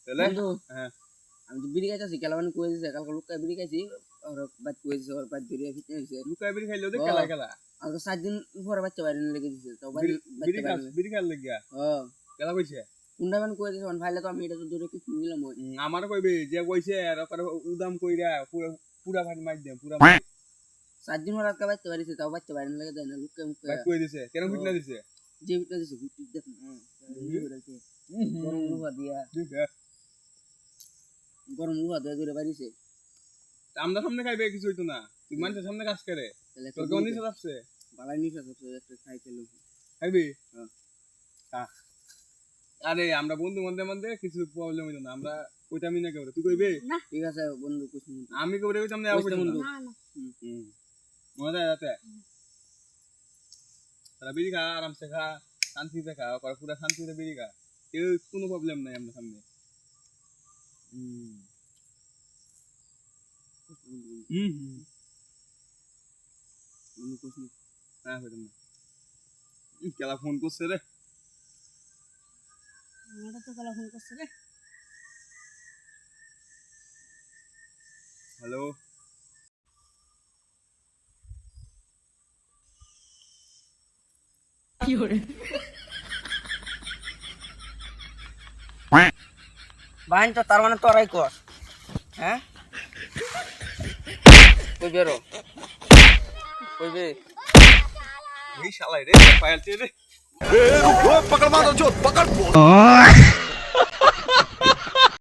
তাহলে বন্ধু হ্যাঁ আমি তো বিড়ি খাইতেছি কেলাবানি কয়ে দিছে কালকে লুকায় বিড়ি খাইছি আর বাদ কয়ে দিছে ওর বাদ বিড়ি ফিটনে হয়েছে লুকাই বিড়ি খাইলেও দেখ খেলা খেলা আর 7 দিন পরে বাচ্চা বাইরে লেগে দিছে তো বাচ্চা বাইরে বিড়ি খাল লাগিয়া খেলা কইছে কুন্ডা মান কয়ে দিছে ফাইলে তো আমি এটা তো দূরে কিছু নিলাম ওই আমার কইবে যে কইছে আর ওর উদাম কইরা পুরা পুরা ভাট মার দে পুরা 7 দিন পরে আজকে বাচ্চা বাইরে তাও বাচ্চা বাইরে লেগে দেয় না লুকায় মুখে ভাট কই দিছে কেন ফিটনা দিছে যে ফিটনে দিছে ফিট দেখ গরম লুহা দিয়া গরম লুহা দিয়ে দূরে বাইরেছে আমরা সামনে খাইবে কিছু হইতো না তুই মানুষের সামনে কাজ করে তাহলে তোর কোন নিচে যাচ্ছে বালাই নিছে সব একটা খাই খেলো খাইবি আরে আমরা বন্ধু মধ্যে কিছু প্রবলেম হইতো না আমরা ওইটা আমি না কইবে তুই কইবে ঠিক আছে বন্ধু কিছু আমি কইবে কইতাম না বন্ধু মজা যাতে তারা বিড়ি খা আরামসে খা শান্তিতে খা পুরা শান্তিতে বিড়ি খা কেউ কোনো প্রবলেম নাই আমরা সামনে বন্ধু কিছু হ্যাঁ হইতাম না কেলা ফোন করছে রে আমারটা তো কেলা ফোন করছে রে হ্যালো কি হরে বাইন তো তার মানে তোরাই কর হ্যাঁ কই বেরো কই বে এই শালাই রে ফাইল রে रुको पकड़ मारो जो पकड़